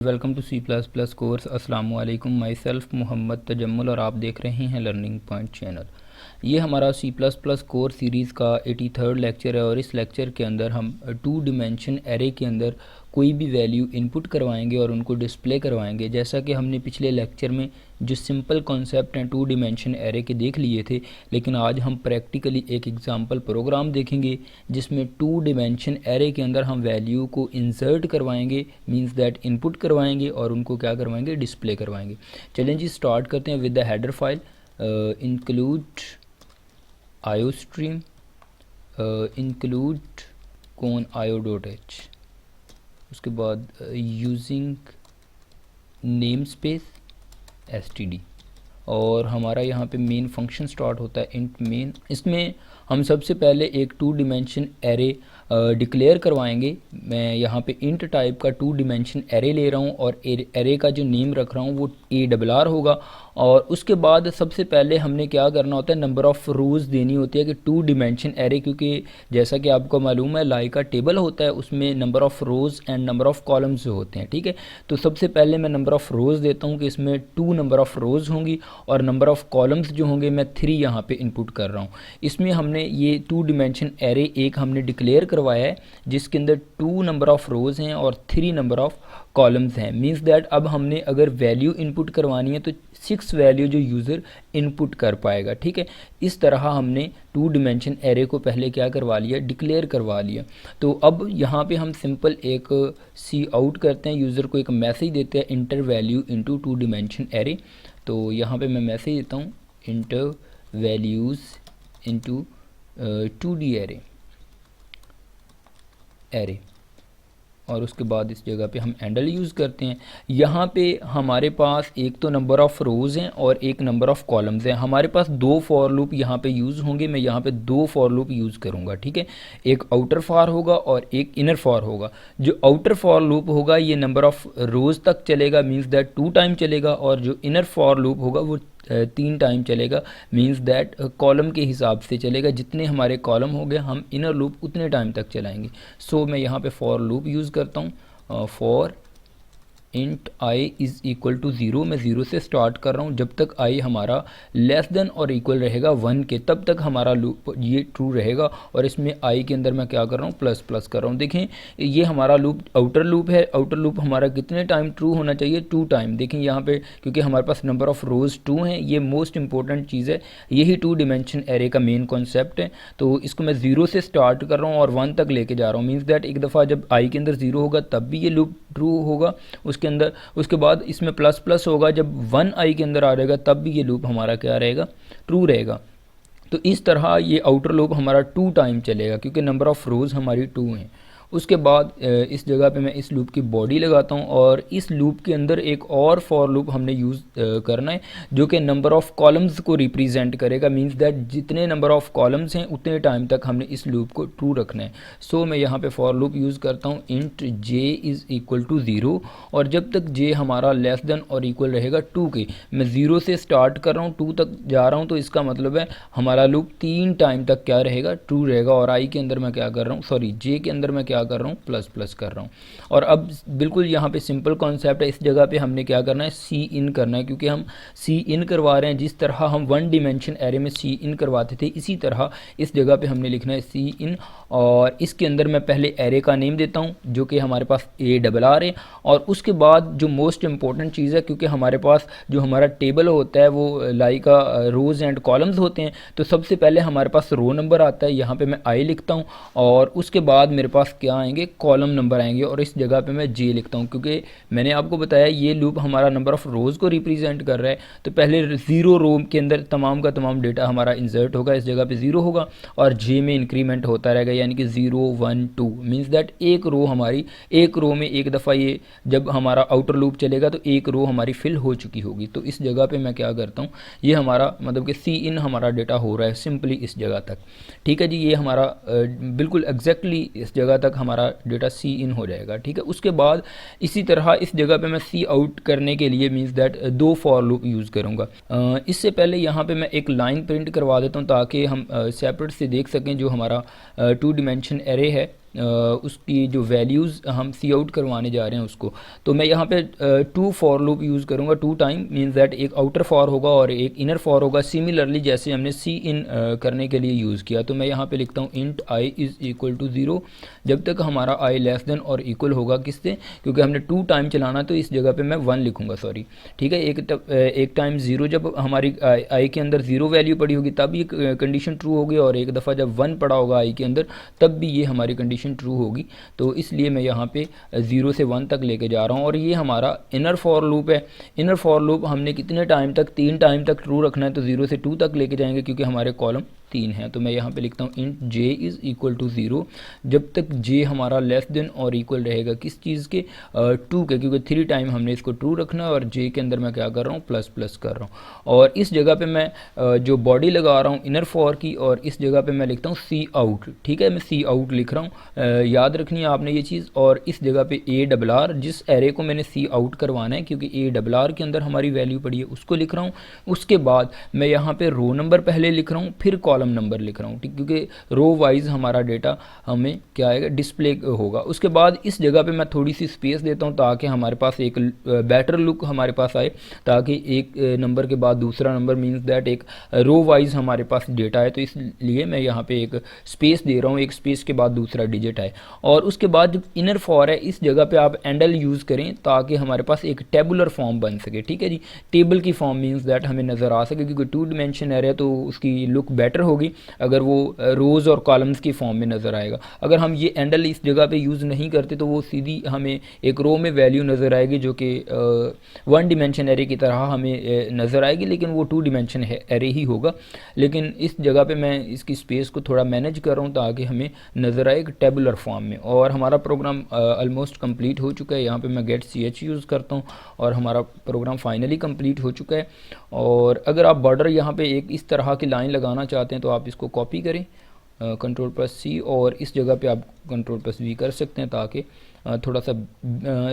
Welcome to C++ course. अस्सलाम वालेकुम। My self Mohammad Tajammul और आप देख रहे हैं लर्निंग पॉइंट चैनल। ये हमारा C++ कोर्स सीरीज़ का 83rd लेक्चर है और इस लेक्चर के अंदर हम 2 डिमेंशन एरे के अंदर कोई भी वैल्यू इनपुट करवाएंगे और उनको डिस्प्ले करवाएंगे। जैसा कि हमने पिछले लेक्चर में जो सिंपल कॉन्सेप्ट हैं 2 डिमेंशन एरे के देख लिए थे, लेकिन आज हम प्रैक्टिकली एक एग्जांपल प्रोग्राम देखेंगे जिसमें 2 डिमेंशन एरे के अंदर हम वैल्यू को इंसर्ट करवाएंगे, मींस दैट इनपुट करवाएंगे और उनको क्या करवाएंगे, डिस्प्ले करवाएंगे। चलें जी, स्टार्ट करते हैं with the header file include iostream include io.h। उसके बाद यूजिंग नेम स्पेस std और हमारा यहाँ पे मेन फंक्शन स्टार्ट होता है इंट मेन। इसमें हम सबसे पहले एक 2 डिमेंशन एरे डिक्लेयर करवाएंगे। मैं यहाँ पे इंट टाइप का 2 डिमेंशन एरे ले रहा हूँ और एरे का जो नेम रख रहा हूँ वो ARR होगा। और उसके बाद सबसे पहले हमने क्या करना होता है, नंबर ऑफ़ रोज़ देनी होती है कि 2 डिमेंशन एरे, क्योंकि जैसा कि आपको मालूम है लाई का टेबल होता है, उसमें number of rows and number of columns होते हैं। ठीक है, तो सबसे पहले मैं नंबर ऑफ़ रोज़ देता हूँ कि इसमें 2 नंबर ऑफ़ रोज़ होंगी और नंबर ऑफ़ कॉलम्स जो होंगे मैं 3 यहाँ पे इनपुट कर रहा हूँ। इसमें हमने ये 2 डिमेंशन एरे एक हमने डिक्लेयर करवाया है जिसके अंदर 2 नंबर ऑफ़ रोज़ हैं और 3 नंबर ऑफ़ कॉलम्स हैं। मींस दैट अब हमने अगर वैल्यू इनपुट करवानी है तो 6 वैल्यू जो यूज़र इनपुट कर पाएगा। ठीक है, इस तरह हमने 2 डिमेंशन एरे को पहले क्या करवा लिया, डिक्लेयर करवा लिया। तो अब यहाँ पे हम सिंपल एक सी आउट करते हैं, यूज़र को एक मैसेज देते हैं inter value into 2 dimension array. तो यहाँ पे मैं मैसेज देता हूँ inter values into 2D array और उसके बाद इस जगह पे हम एंडल यूज़ करते हैं। यहाँ पे हमारे पास एक तो नंबर ऑफ़ रोज़ हैं और एक नंबर ऑफ़ कॉलम्स हैं। हमारे पास 2 फॉर लूप यहाँ पे यूज़ होंगे। मैं यहाँ पे 2 फॉर लूप यूज़ करूँगा। ठीक है, एक आउटर फॉर होगा और एक इनर फॉर होगा। जो आउटर फॉर लूप होगा ये नंबर ऑफ़ रोज़ तक चलेगा, मीन्स दैट 2 टाइम चलेगा, और जो इनर फॉर लूप होगा वो 3 टाइम चलेगा, मींस दैट कॉलम के हिसाब से चलेगा। जितने हमारे कॉलम हो गए हम इनर लूप उतने टाइम तक चलाएंगे। सो मैं यहाँ पे फॉर लूप यूज़ करता हूँ। For int i is equal to 0, मैं 0 से स्टार्ट कर रहा हूँ। जब तक आई हमारा लेस देन और इक्वल रहेगा 1 के, तब तक हमारा लूप ये ट्रू रहेगा। और इसमें आई के अंदर मैं क्या कर रहा हूँ, प्लस प्लस कर रहा हूँ। देखें ये हमारा लूप आउटर लूप है। आउटर लूप हमारा कितने टाइम ट्रू होना चाहिए, 2 टाइम। देखें यहाँ पे क्योंकि हमारे पास नंबर ऑफ़ रोज़ 2 हैं, ये मोस्ट इंपॉर्टेंट चीज़ है, यही 2 डिमेंशन एरे का मेन कॉन्सेप्ट है। तो इसको मैं 0 से स्टार्ट कर रहा हूँ और 1 तक लेके जा रहा हूँ। मीन्स दैट एक दफ़ा जब आई के अंदर 0 होगा तब भी ये लूप ट्रू होगा उसके अंदर। उसके बाद इसमें प्लस प्लस होगा, जब 1 आई के अंदर आ जाएगा तब भी ये लूप हमारा क्या रहेगा, ट्रू रहेगा। तो इस तरह ये आउटर लूप हमारा 2 टाइम चलेगा क्योंकि नंबर ऑफ़ रोज़ हमारी 2 हैं। उसके बाद इस जगह पे मैं इस लूप की बॉडी लगाता हूँ और इस लूप के अंदर एक और फॉर लूप हमने यूज़ करना है जो कि नंबर ऑफ़ कॉलम्स को रिप्रेजेंट करेगा। मींस दैट जितने नंबर ऑफ़ कॉलम्स हैं उतने टाइम तक हमने इस लूप को ट्रू रखना है। सो मैं यहाँ पे फॉर लूप यूज़ करता हूँ int j is equal to 0, और जब तक j हमारा लेस देन और इक्वल रहेगा 2 के, मैं 0 से स्टार्ट कर रहा हूँ 2 तक जा रहा हूँ, तो इसका मतलब है हमारा लूप 3 टाइम तक क्या रहेगा, ट्रू रहेगा। और i के अंदर मैं क्या कर रहा हूँ, सॉरी j के अंदर मैं क्या कर रहा हूँ, प्लस प्लस कर रहा हूँ। और अब बिल्कुल यहाँ पे सिंपल कॉन्सेप्ट है, इस जगह पे हमने क्या करना है, सी इन करना है, क्योंकि हम सी इन करवा रहे हैं। जिस तरह हम 1 डिमेंशन एरे में सी इन करवाते थे इसी तरह इस जगह पे हमने लिखना है सी इन। और इसके अंदर मैं पहले एरे का नेम देता हूँ जो कि हमारे पास ARR है। और उसके बाद जो मोस्ट इंपॉर्टेंट चीज़ है, क्योंकि हमारे पास जो हमारा टेबल होता है वो लाई का रोज़ एंड कॉलम्स होते हैं, तो सबसे पहले हमारे पास रो नंबर आता है, यहाँ पे मैं आई लिखता हूँ, और उसके बाद मेरे पास क्या आएंगे, कॉलम नंबर आएंगे, और इस जगह पे मैं j लिखता हूँ क्योंकि मैंने आपको बताया ये लूप हमारा नंबर ऑफ़ रोज़ को रिप्रेजेंट कर रहा है। तो पहले 0 रो के अंदर तमाम का तमाम डेटा हमारा इंसर्ट होगा, इस जगह पे 0 होगा और j में इंक्रीमेंट होता रहेगा, यानी कि 0 1 2। मीन्स दैट एक रो हमारी, एक रो में एक दफ़ा ये जब हमारा आउटर लूप चलेगा तो एक रो हमारी फिल हो चुकी होगी। तो इस जगह पे मैं क्या करता हूँ, ये हमारा मतलब कि सी इन हमारा डेटा हो रहा है सिंपली इस जगह तक। ठीक है जी, ये हमारा बिल्कुल एग्जैक्टली इस जगह तक हमारा डेटा सी इन हो जाएगा। ठीक है, उसके बाद इसी तरह इस जगह पे मैं सी आउट करने के लिए means that 2 for loop use करूँगा। इससे पहले यहाँ पे मैं एक लाइन प्रिंट करवा देता हूँ ताकि हम सेपरेट से देख सकें जो हमारा 2 डिमेंशन एरे है। उसकी जो वैल्यूज़ हम सी आउट करवाने जा रहे हैं उसको। तो मैं यहाँ पे टू फॉर लूप यूज़ करूँगा, टू टाइम मीन्स दैट एक आउटर फॉर होगा और एक इनर फॉर होगा, सिमिलरली जैसे हमने सी इन करने के लिए यूज़ किया। तो मैं यहाँ पे लिखता हूँ int i is equal to 0 जब तक हमारा आई लेस देन और इक्वल होगा किससे, क्योंकि हमने टू टाइम चलाना तो इस जगह पे मैं 1 लिखूँगा, सॉरी ठीक है। एक टाइम 0 जब हमारी आई के अंदर 0 वैल्यू पड़ी होगी तब ये कंडीशन ट्रू होगी, और एक दफ़ा जब 1 पड़ा होगा आई के अंदर तब भी ये हमारी कंडीशन ट्रू होगी। तो इसलिए मैं यहाँ पे 0 से 1 तक लेके जा रहा हूँ। और ये हमारा इनर फॉर लूप है। इनर फॉर लूप हमने कितने टाइम तक, 3 टाइम तक ट्रू रखना है, तो 0 से 2 तक लेके जाएंगे क्योंकि हमारे कॉलम 3 है। तो मैं यहाँ पे लिखता हूँ int j is equal to 0 जब तक जे हमारा लेस देन और इक्वल रहेगा किस चीज़ के, 2 के, क्योंकि 3 टाइम हमने इसको ट्रू रखना है और जे के अंदर मैं क्या कर रहा हूँ, प्लस प्लस कर रहा हूँ। और इस जगह पे मैं जो बॉडी लगा रहा हूँ इनर फॉर की, और इस जगह पे मैं लिखता हूँ सी आउट, ठीक है, मैं सी आउट लिख रहा हूँ, याद रखनी है आपने ये चीज़। और इस जगह पे ए डबल आर, जिस एरे को मैंने सी आउट करवाना है क्योंकि ए डबल आर के अंदर हमारी वैल्यू पड़ी है, उसको लिख रहा हूँ। उसके बाद मैं यहाँ पे रो नंबर पहले लिख रहा हूँ, फिर कॉलम नंबर लिख रहा हूँ, ठीक, क्योंकि रो वाइज हमारा डेटा हमें क्या आएगा, डिस्प्ले होगा। उसके बाद इस जगह पे मैं थोड़ी सी स्पेस देता हूँ ताकि हमारे पास एक बेटर लुक हमारे पास आए, ताकि एक नंबर के बाद दूसरा नंबर मीन्स दैट एक रो वाइज हमारे पास डेटा है। तो इसलिए मैं यहाँ पे एक स्पेस दे रहा हूँ, एक स्पेस के बाद दूसरा डिजिट आए। और उसके बाद जब इनर फॉर है इस जगह पे आप एंडल यूज़ करें ताकि हमारे पास एक टेबुलर फॉर्म बन सके, ठीक है जी। टेबल की फॉर्म मीन्स दैट हमें नज़र आ सके, क्योंकि 2 डिमेंशन एरे तो उसकी लुक बेटर होगी अगर वो रोज़ और कॉलम्स की फॉर्म में नज़र आएगा। अगर हम ये एंडल इस जगह पे यूज़ नहीं करते तो वो सीधी हमें एक रो में वैल्यू नज़र आएगी जो कि 1 डिमेंशन एरे की तरह हमें नज़र आएगी, लेकिन वो 2 डिमेंशन एरे ही होगा। लेकिन इस जगह पे मैं इसकी स्पेस को थोड़ा मैनेज कर रहा हूँ ताकि हमें नज़र आए एक टेबुलर फॉर्म में। और हमारा प्रोग्राम ऑलमोस्ट कंप्लीट हो चुका है। यहाँ पे मैं गेट ch यूज़ करता हूँ और हमारा प्रोग्राम फाइनली कंप्लीट हो चुका है। और अगर आप बॉर्डर यहाँ पे एक इस तरह की लाइन लगाना चाहते हैं तो आप इसको कॉपी करें, Ctrl+C, और इस जगह पे आप Ctrl+V कर सकते हैं ताकि थोड़ा सा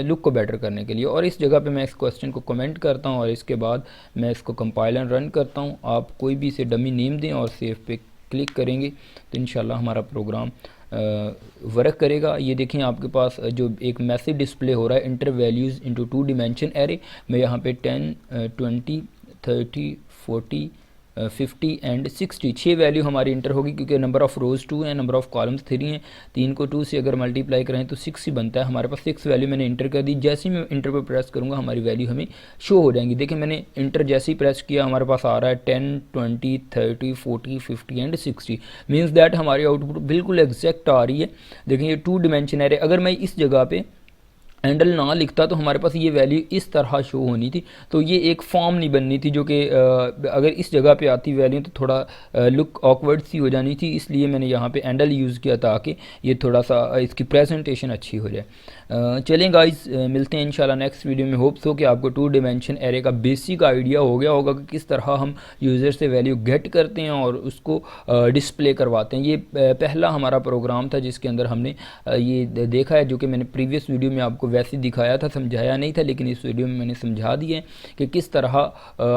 लुक को बेटर करने के लिए। और इस जगह पे मैं इस क्वेश्चन को कमेंट करता हूँ और इसके बाद मैं इसको कंपाइल एंड रन करता हूँ। आप कोई भी इसे डमी नेम दें और सेव पे क्लिक करेंगे तो इंशाल्लाह हमारा प्रोग्राम वर्क करेगा। ये देखें आपके पास जो एक मैसेज डिस्प्ले हो रहा है, inter values into 2 dimension array. मैं यहाँ पे 10, 20, 30, 40, 50 एंड 60 6 वैल्यू हमारी इंटर होगी, क्योंकि नंबर ऑफ़ रोज़ 2 हैं, नंबर ऑफ़ कॉलम्स 3 हैं। 3 को 2 से अगर मल्टीप्लाई करें तो 6 ही बनता है। हमारे पास 6 वैल्यू मैंने इंटर कर दी। जैसे ही मैं इंटर पर प्रेस करूँगा हमारी वैल्यू हमें शो हो जाएंगी। देखिए मैंने इंटर जैसे ही प्रेस किया हमारे पास आ रहा है 10, 20, 30, 40, 50 एंड 60 मीन्स दैट हमारी आउटपुट बिल्कुल एग्जैक्ट आ रही है। देखिए ये 2 डिमेंशन एरे, अगर मैं इस जगह पे हैंडल ना लिखता तो हमारे पास ये वैल्यू इस तरह शो होनी थी, तो ये एक फॉर्म नहीं बननी थी जो कि अगर इस जगह पे आती वैल्यू तो थोड़ा लुक ऑकवर्ड सी हो जानी थी। इसलिए मैंने यहाँ पे हैंडल यूज़ किया ताकि ये थोड़ा सा इसकी प्रेजेंटेशन अच्छी हो जाए। चलें गाइस, मिलते हैं इंशाल्लाह नेक्स्ट वीडियो में। होप्स हो कि आपको 2 डिमेंशन एरे का बेसिक आइडिया हो गया होगा कि किस तरह हम यूज़र से वैल्यू गेट करते हैं और उसको डिस्प्ले करवाते हैं। ये पहला हमारा प्रोग्राम था जिसके अंदर हमने ये देखा है, जो कि मैंने प्रीवियस वीडियो में आपको वैसे दिखाया था, समझाया नहीं था, लेकिन इस वीडियो में मैंने समझा दिया है कि किस तरह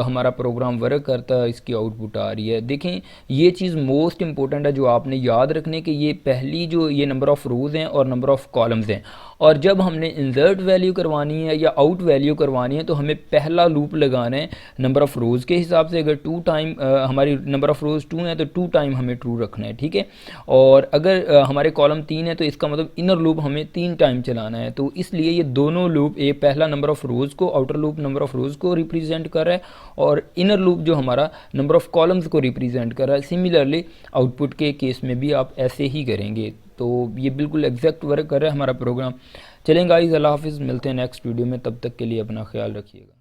हमारा प्रोग्राम वर्क करता है, इसकी आउटपुट आ रही है। देखें ये चीज़ मोस्ट इंपॉर्टेंट है जो आपने याद रखने कि ये पहली जो ये नंबर ऑफ़ रोज़ हैं और नंबर ऑफ़ कॉलम्स हैं, और जब हमने इंसर्ट वैल्यू करवानी है या आउट वैल्यू करवानी है तो हमें पहला लूप लगाना है नंबर ऑफ़ रोज़ के हिसाब से। अगर 2 टाइम हमारी नंबर ऑफ़ रोज़ 2 है तो 2 टाइम हमें ट्रू रखना है, ठीक है। और अगर हमारे कॉलम 3 है तो इसका मतलब इनर लूप हमें 3 टाइम चलाना है। तो इसलिए ये दोनों लूप, ये पहला नंबर ऑफ़ रोज़ को, आउटर लूप नंबर ऑफ़ रोज़ को रिप्रेजेंट कर रहा है और इनर लूप जो हमारा नंबर ऑफ़ कॉलम्स को रिप्रेजेंट कर रहा है। सिमिलरली आउटपुट के केस में भी आप ऐसे ही करेंगे। तो ये बिल्कुल एग्जैक्ट वर्क कर रहा है हमारा प्रोग्राम। चलें गाइस, अल्लाह हाफिज़, मिलते हैं नेक्स्ट वीडियो में। तब तक के लिए अपना ख्याल रखिएगा।